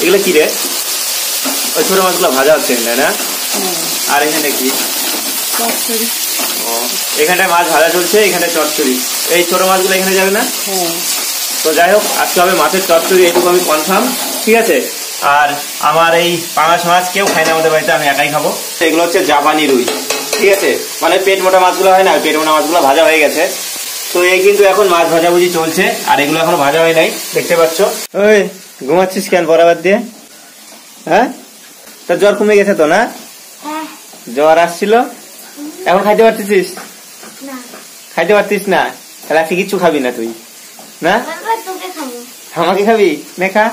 এগুলো কি রে? ওই ছোট মাছগুলো ভাজা হচ্ছে না? আর এখানে কি? ও, এখানটায় মাছ ভাজা চলছে, এখানে চচ্চড়ি। এই ছোট মাছগুলো এখানে যাবে না? তো যাই হোক, আজকে হবে মাছের চচ্চড়ি, এইটুকু আমি কনফার্ম। ঠিক আছে। আর আমার এই পাঙাশ মাছ কেউ খায় না আমাদের বাড়িতে, আমি একাই খাবো। এগুলো হচ্ছে জাপানি রুই। ঠিক আছে, মানে পেট মোটা মাছগুলো হয় না, পেট মোটা মাছগুলো ভাজা হয়ে গেছে। তো এই কিন্তু এখন মাছ ভাজাভুজি চলছে, আর এগুলো এখনো ভাজা হয় নাই, দেখতে পাচ্ছ। ওই ঘুমাচ্ছিস কেন বরাবর দিয়ে? হ্যাঁ, তোর জ্বর কমে গেছে তো না? জ্বর আসছিল, এখন খাইতে পারতেছিস? খাইতে পারতিস না? তাহলে আজকে কিচ্ছু খাবি না তুই? না, আমাকে খাবি না? খা।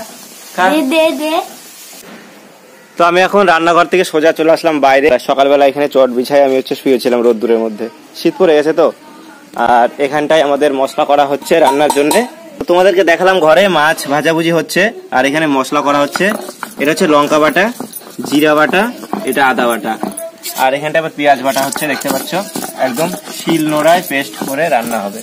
তো আমি এখন রান্নাঘর থেকে সোজা চলে আসলাম বাইরে। সকালবেলা এখানে চট বিছাই আমি হচ্ছে শুয়েছিলাম রোদ্দুরের মধ্যে, শীত পড়ে গেছে তো। আর এখানটায় আমাদের মশলা করা হচ্ছে রান্নার জন্য। তোমাদেরকে দেখালাম ঘরে মাছ ভাজাভুজি হচ্ছে, আর এখানে মশলা করা হচ্ছে। এটা হচ্ছে লঙ্কা বাটা, জিরা বাটা, এটা আদা বাটা, আর এখানটা আবার পেঁয়াজ বাটা হচ্ছে, দেখতে পাচ্ছ। একদম শিল নোড়ায় পেস্ট করে রান্না হবে,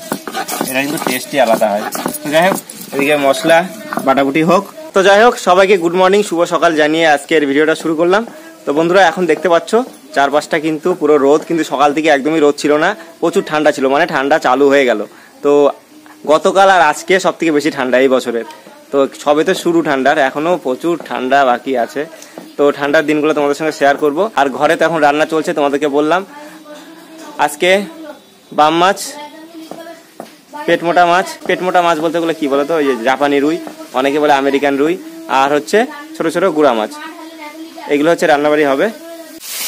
এটা কিন্তু টেস্টই আলাদা হয়। তো যাই হোক, এদিকে মশলা বাটাবুটি হোক। তো যাই হোক, সবাইকে গুড মর্নিং, শুভ সকাল জানিয়ে আজকের ভিডিওটা শুরু করলাম। তো বন্ধুরা, এখন দেখতে পাচ্ছ চারপাশটা কিন্তু পুরো রোদ, কিন্তু সকাল থেকে একদমই রোদ ছিল না, প্রচুর ঠান্ডা ছিল, মানে ঠান্ডা চালু হয়ে গেল। তো গতকাল আর আজকে সব থেকে বেশি ঠান্ডা এই বছরের। তো সবে তো শুরু ঠান্ডার, এখনো প্রচুর ঠান্ডা বাকি আছে। তো ঠান্ডার দিনগুলো তোমাদের সঙ্গে শেয়ার করব। আর ঘরে তো এখন রান্না চলছে, তোমাদেরকে বললাম আজকে বাম মাছ, পেট মোটা মাছ। পেট মোটা মাছ বলতে গেলে কি বলতো, ওই জাপানি রুই, অনেকে বলে আমেরিকান রুই, আর হচ্ছে ছোট ছোট গুড়া মাছ। এগুলো হচ্ছে রান্নাবাড়ি হবে।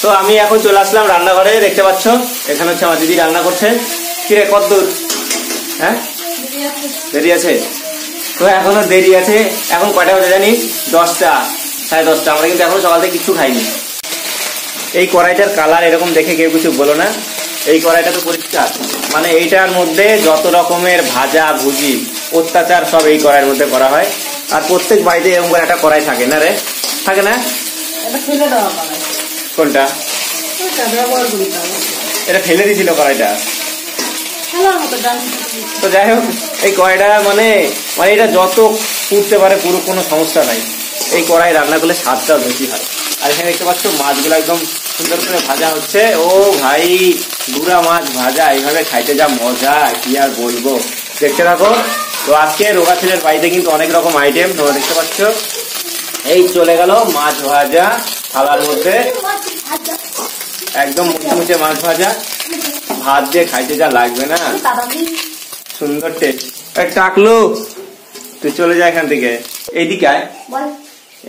তো আমি এখন চলে আসলাম রান্নাঘরে, দেখতে পাচ্ছ এখানে হচ্ছে আমার দিদি রান্না করছে। কিরে, কত দূর? হ্যাঁ, দেরি আছে তো, এখনো দেরি আছে। এখন কয়টা বাজে জানিস? 10টা, 10:30। আমরা কিন্তু এখনো সকাল থেকে কিছু খাইনি। এই কড়াইটার কালার এরকম দেখে কেউ কিছু বলো না, এই কড়াইটা তো পরিষ্কার, মানে এইটার মধ্যে যত রকমের ভাজা ভুজি অত্যাচার সব এই কড়াইয়ের মধ্যে করা হয়। আর প্রত্যেক বাড়িতে এরকম করে একটা কড়াই থাকে না রে? থাকে না? কোনটা? এটা ফেলে দিয়েছিল কড়াইটা। তো যাই হোক, এই কড়াইটা মানে এটা যত পুড়তে পারে পুরো, কোনো সমস্যা নাই। এই কড়াই রান্না করলে স্বাদটা বেশি হয়। আর এখানে দেখতে পাচ্ছ মাছগুলো একদম সুন্দর করে ভাজা হচ্ছে। ও ভাই, গুড়া মাছ ভাজা এইভাবে খাইতে যা মজা, কি আর বলবো, দেখতে থাকো। তো আজকে রোগা ছেলের বাড়িতে কিন্তু অনেক রকম আইটেম, তোমরা দেখতে পাচ্ছ। এই চলে গেল মাছ ভাজা থালার মধ্যে, একদম মুচে মুচে মাছ ভাজা, ভাত দিয়ে খাইতে যা লাগবে না, সুন্দর টেস্ট। টাকলু, তুই চলে যা এখান থেকে, এইদিকে আয়,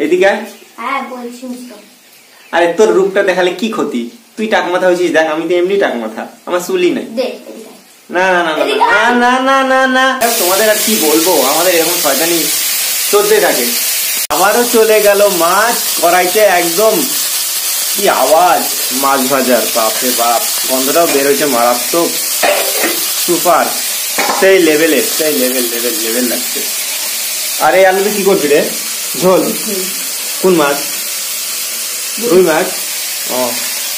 এইদিকে আয়। আরে তোর রূপটা দেখালে কি ক্ষতি? তুই টাক মাথা হয়েছিস, দেখ আমি তো এমনি টাক মাথা, আমার চুলই নাই। না না না না না না না না, তোমাদের আর কি বলবো, আমাদের এরকম শয়তানি চলতে থাকে। আবারও চলে গেল মাছ কড়াইতে, একদম কি আওয়াজ মাছ ভাজার, বাপরে বাপ, গন্ধটাও বের হয়েছে মারাত্মক, সুপার, সেই লেভেলের, সেই লেভেল লাগছে। আর এই আলুতে কি করবি রে? ঝোল? কোন মাছ? রুই মাছ। ও,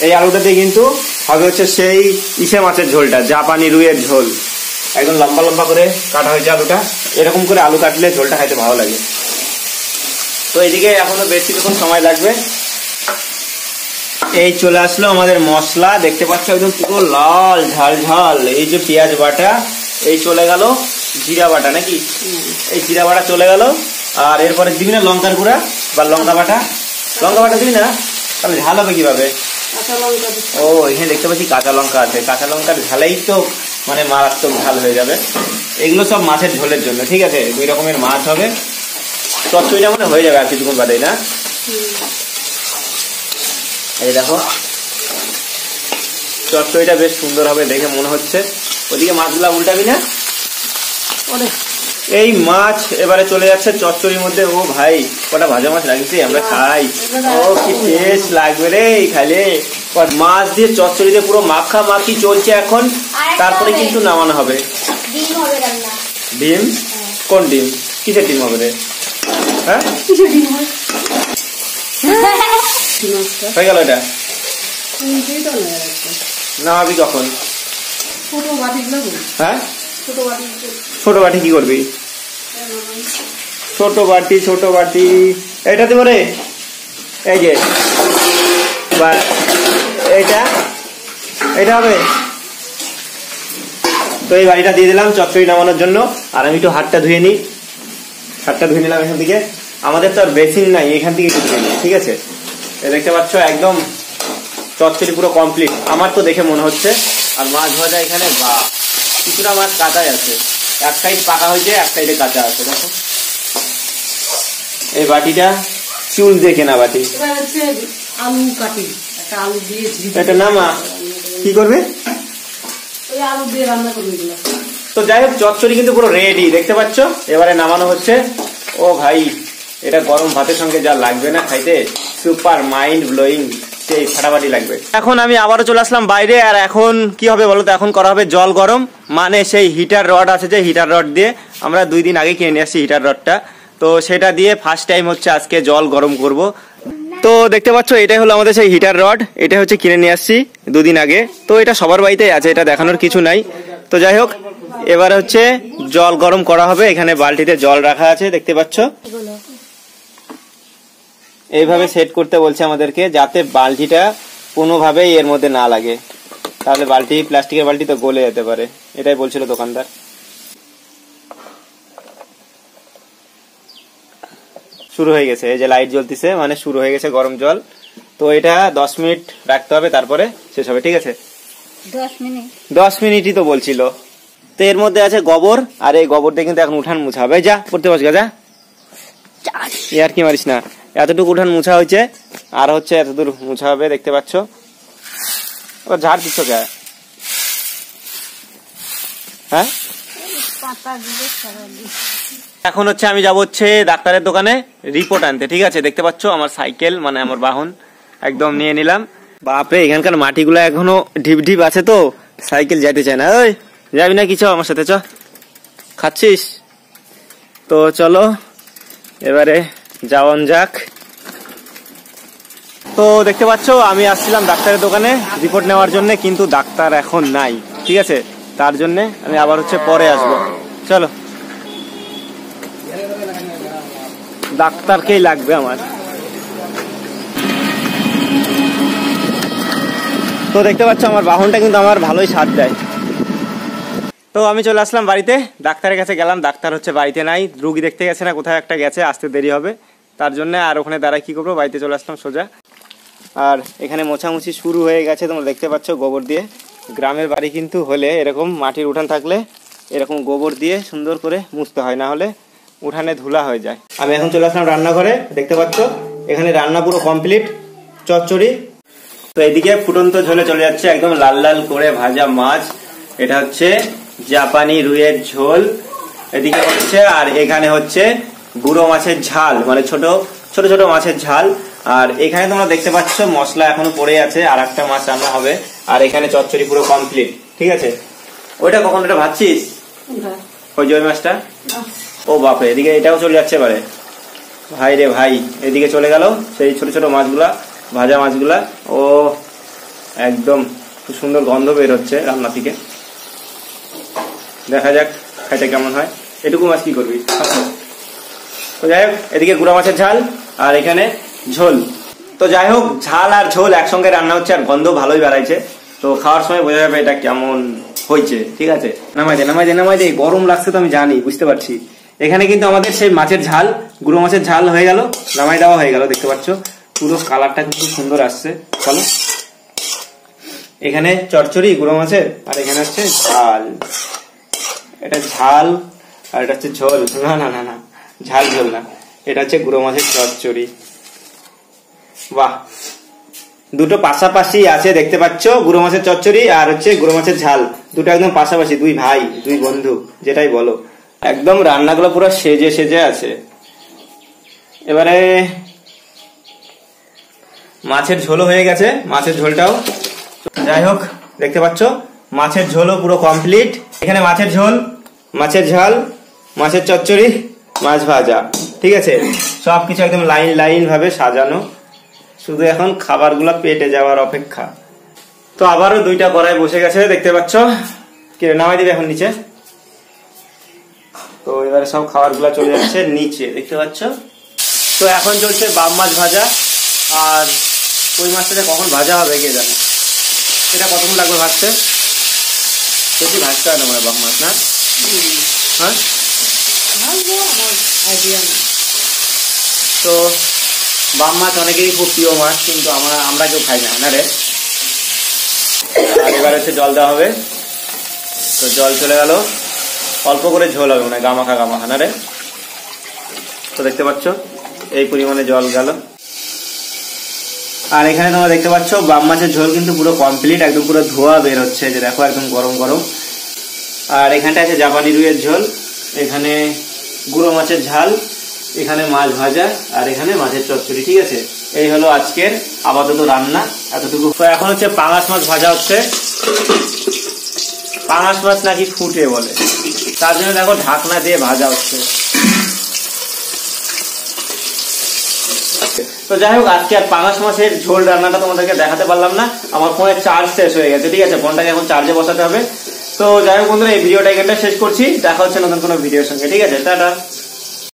এই আলুটাতে কিন্তু হবে হচ্ছে সেই ইসে মাছের ঝোলটা, জাপানি রুইয়ের ঝোল। একদম লম্বা লম্বা করে কাটা হয়েছে আলুটা, এরকম করে আলু কাটলে ঝোলটা খাইতে ভালো লাগে। তো এদিকে এখনো বেশ কিছুক্ষণ সময় লাগবে। এই চলে আসলো আমাদের মশলা, দেখতে পাচ্ছ একদম পুরো লাল ঝাল ঝাল। এই যে পেঁয়াজ বাটা, এই চলে গেল জিরা বাটা, নাকি এই জিরা বাটা চলে গেল। আর এরপরে দিবি না লঙ্কার গুঁড়া বা লঙ্কা বাটা? লঙ্কা বাটা দিবি না, তাহলে ঝাল হবে কিভাবে? ও, এখানে দেখতে পাচ্ছি কাঁচা লঙ্কা আছে, কাঁচা লঙ্কার ঝালেই তো মানে মারাত্মক ঝাল হয়ে যাবে। এগুলো সব মাছের ঝোলের জন্য, ঠিক আছে? 2 রকমের মাছ হবে, চচ্চড়িটা মানে হয়ে যাবে আর কিছুক্ষণ বাদে, না? এই দেখো চচ্চড়িটা বেশ সুন্দর হবে দেখে মনে হচ্ছে। ওদিকে মাছগুলা উল্টাবি না। এই মাছ এবারে চলে যাচ্ছে চচ্চড়ির মধ্যে। ও ভাই, কটা ভাজা মাছ রাখছি, আমরা খাই। ও কি টেস্ট লাগবে রে খাইলে। মাছ দিয়ে চচ্চড়িতে পুরো মাখা মাখি চলছে এখন, তারপরে কিন্তু নামানো হবে। ডিম? কোন ডিম? কিসের ডিম হবে রে? হ্যাঁ, কিসের ডিম হয়? হয়ে গেল এটা, নামাবি কখন? হ্যাঁ, ছোট বাটি কি করবি? ছোট বাটি এটা দেবো রে, এই যে এটা হবে। তো এই বাড়িটা দিয়ে দিলাম চচ্চড়ি নামানোর জন্য। আর আমি একটু হাতটা ধুয়ে নিলাম এখান থেকে। আমাদের তো আর বেসিন নাই, এখান থেকে একটু ধুয়ে নিই, ঠিক আছে। দেখতে পাচ্ছ একদম চচ্চড়ি পুরো কমপ্লিট আমার তো দেখে মনে হচ্ছে। আর মাছ ভাজা এখানে বা কিছুটা মাছ কাঁচাই আছে, এক সাইড পাকা হয়েছে, এক সাইডে কাঁচা আছে। দেখো এই বাটিটা চুল দিয়ে কেনা বাটি। আলু কাটি, আলু দিয়ে এটা না মা কি করবে, আলু দিয়ে রান্না করবে। তো যাই হোক চচ্চড়ি কিন্তু পুরো রেডি, দেখতে পাচ্ছ। এবারে নামানো হচ্ছে। ও ভাই, এটা গরম ভাতের সঙ্গে যা লাগবে না খাইতে, সুপার মাইন্ড ব্লোয়িং, সেই ফাটাফাটি লাগবে। এখন আমি আবারও চলে আসলাম বাইরে। আর এখন কি হবে বলো তো, এখন করা হবে জল গরম, মানে সেই হিটার রড আছে, যে হিটার রড দিয়ে আমরা 2 দিন আগে কিনে নিয়ে আসছি হিটার রডটা। তো সেটা দিয়ে ফার্স্ট টাইম হচ্ছে আজকে জল গরম করব। তো দেখতে পাচ্ছ এটাই হলো আমাদের সেই হিটার রড, এটা হচ্ছে কিনে নিয়ে আসছি 2 দিন আগে। তো এটা সবার বাড়িতেই আছে, এটা দেখানোর কিছু নাই। তো যাই হোক, এবার হচ্ছে জল গরম করা হবে। এখানে বালতিতে জল রাখা আছে, দেখতে পাচ্ছ। এইভাবে সেট করতে বলছে আমাদেরকে, যাতে বালতিটা কোনোভাবেই এর মধ্যে না লাগে, তাহলে প্লাস্টিকের বালতি তো গলে যেতে পারে, এটাই বলছিল দোকানদার। শুরু হয়ে গেছে, এই যে লাইট জ্বলতেছে, মানে শুরু হয়ে গেছে গরম জল। তো এটা 10 মিনিট রাখতে হবে, তারপরে শেষ হবে, ঠিক আছে। 10 মিনিটই তো বলছিল। তো এর মধ্যে আছে গোবর, আর এই গোবর দিয়ে কিন্তু এখন উঠান মুছা হবে। যা পড়তে বস গা, আর কি মারিস না। এতটুকু উঠান মুছা হয়েছে, আর হচ্ছে এতদূর মুছা হবে, দেখতে পাচ্ছ। ওর ঝাড় দিচ্ছ কে? হ্যাঁ, এখন হচ্ছে আমি যাবো হচ্ছে ডাক্তারের দোকানে রিপোর্ট আনতে, ঠিক আছে। দেখতে পাচ্ছ আমার সাইকেল, মানে আমার বাহন একদম নিয়ে নিলাম। বাপরে, এখানকার মাটিগুলো এখনো ঢিপ ঢিপ আছে, তো সাইকেল যেতে চায় না। ওই যাবি না কিছু আমার সাথে? খাচ্ছিস তো চলো এবারে যাওয়ান যাক। তো দেখতে পাচ্ছ আমি আসছিলাম ডাক্তারের দোকানে রিপোর্ট নেওয়ার জন্য, কিন্তু ডাক্তার এখন নাই, ঠিক আছে। তার জন্য আমি আবার হচ্ছে পরে আসবো। চলো, ডাক্তারকেই লাগবে আমার। তো দেখতে পাচ্ছ আমার বাহনটা কিন্তু আমার ভালোই সাথ দেয়। তো আমি চলে আসলাম বাড়িতে, ডাক্তারের কাছে গেলাম। ডাক্তার হচ্ছে বাড়িতে নাই, রুগী দেখতে গেছে না কোথায় একটা গেছে, আসতে দেরি হবে তার জন্য। আর ওখানে দাঁড়ায় কি করবো, বাড়িতে চলে আসলাম সোজা। আর এখানে মোছামুছি শুরু হয়ে গেছে, তোমরা দেখতে পাচ্ছ গোবর দিয়ে। গ্রামের বাড়ি কিন্তু হলে এরকম মাটির উঠান থাকলে এরকম গোবর দিয়ে সুন্দর করে মুছতে হয়, না হলে উঠানে ধুলা হয়ে যায়। আমি এখন চলে আসলাম রান্নাঘরে, দেখতে পাচ্ছ এখানে রান্না পুরো কমপ্লিট, চচ্চড়ি। তো এদিকে ফুটন্ত ঝোলে চলে যাচ্ছে একদম লাল লাল করে ভাজা মাছ, এটা হচ্ছে জাপানি রুইয়ের ঝোল। এদিকে হচ্ছে, আর এখানে হচ্ছে গুঁড়ো মাছের ঝাল, মানে ছোট ছোট ছোট মাছের ঝাল। আর এখানে তোমরা দেখতে পাচ্ছ মশলা এখনো পড়ে আছে, আর একটা মাছ রান্না হবে। আর এখানে চচ্চড়ি পুরো কমপ্লিট, ঠিক আছে। ওইটা কখন, ওটা ভাবছিস ওই যে ওই মাছটা? ও বাপরে, এদিকে এটাও চলে যাচ্ছে এবারে। ভাই রে ভাই, এদিকে চলে গেল সেই ছোট ছোট মাছগুলা, ভাজা মাছগুলা। ও একদম খুব সুন্দর গন্ধ বের হচ্ছে রান্না থেকে। দেখা যাক খাইতে কেমন হয়। এটুকু মাছ কি করবি? তো যাই হোক, এদিকে গুঁড়া মাছের ঝাল আর এখানে ঝোল। তো যাই হোক, ঝাল আর ঝোল একসঙ্গে রান্না হচ্ছে, আর গন্ধ ভালোই বেড়াইছে। তো খাওয়ার সময় বোঝা যাবে এটা কেমন হয়েছে, ঠিক আছে। নামাই দে নামাই দে নামাই দে, গরম লাগছে তো আমি জানি, বুঝতে পারছি। এখানে কিন্তু আমাদের সেই মাছের ঝাল, গুঁড়ো মাছের ঝাল হয়ে গেল, নামাই দেওয়া হয়ে গেল, দেখতে পাচ্ছ পুরো কালারটা কিন্তু সুন্দর আসছে। চলো, এখানে চচ্চড়ি গুঁড়ো মাছের, আর এখানে হচ্ছে ঝাল। এটা ঝাল আর এটা হচ্ছে ঝোল। না না না না, ঝাল ঝোল না, এটা হচ্ছে গুঁড়ো মাছের চচ্চড়ি। বাহ, দুটো পাশাপাশি আছে, দেখতে পাচ্ছ গুঁড়ো মাছের চচ্চড়ি আর হচ্ছে গুঁড়ো মাছের ঝাল, দুটো একদম পাশাপাশি, দুই ভাই দুই বন্ধু যেটাই বলো। একদম রান্নাগুলো পুরো সেজে সেজে আছে। এবারে মাছের ঝোলও হয়ে গেছে, মাছের ঝোলটাও। যাই হোক, দেখতে পাচ্ছ মাছের ঝোলও পুরো কমপ্লিট। এখানে মাছের ঝোল, মাছের ঝাল, মাছের চচ্চড়ি, মাছ ভাজা, ঠিক আছে। সবকিছু একদম লাইন লাইন ভাবে সাজানো, শুধু এখন খাবারগুলো পেটে যাওয়ার অপেক্ষা। তো আবারও দুইটা কড়াই বসে গেছে, দেখতে পাচ্ছ। কি নামাই দিবে এখন নিচে? তো এবারে সব খাবারগুলো চলে যাচ্ছে নিচে, দেখতে পাচ্ছ। তো এখন চলছে বাম মাছ ভাজা, আর ওই মাছটা কখন ভাজা হবে কে জানে। এটা কতক্ষণ লাগবে ভাজতে? বেশি ভাজতে হয় না মানে বাম মাছ, না? হ্যাঁ, তো বাম মাছ অনেকেরই খুব প্রিয় মাছ, কিন্তু আমরা কেউ খাই না রে। আর এবার হচ্ছে জল দেওয়া হবে। তো জল চলে গেল, অল্প করে ঝোল হবে মানে গামাখা না রে। তো দেখতে পাচ্ছ এই পরিমাণে জল গেল। আর এখানে তোমরা দেখতে পাচ্ছ বাম মাছের ঝোল কিন্তু পুরো কমপ্লিট, একদম পুরো ধোয়া বের হচ্ছে, যে দেখো একদম গরম গরম। আর এখানটা আছে জাপানি রুইয়ের ঝোল, এখানে গুঁড়ো মাছের ঝাল, এখানে মাছ ভাজা, আর এখানে মাছের চচ্চড়ি। ঠিক আছে, এই হলো আজকের আপাতত রান্না এতটুকু। তো এখন হচ্ছে পাঙাশ মাছ ভাজা হচ্ছে। পাঙাশ মাছ নাকি ফুটে বলে, তার জন্য দেখো ঢাকনা দিয়ে ভাজা হচ্ছে। তো যাই হোক, আজকে আর পাঙাশ মাছের ঝোল রান্নাটা তোমাদেরকে দেখাতে পারলাম না, আমার ফোনের চার্জ শেষ হয়ে গেছে। ঠিক আছে, ফোনটাকে এখন চার্জে বসাতে হবে। তো যাই হোক বন্ধুরা, এই ভিডিওটা এখানটা শেষ করছি, দেখা হচ্ছে নতুন কোনো ভিডিওর সঙ্গে। ঠিক আছে, টাটা।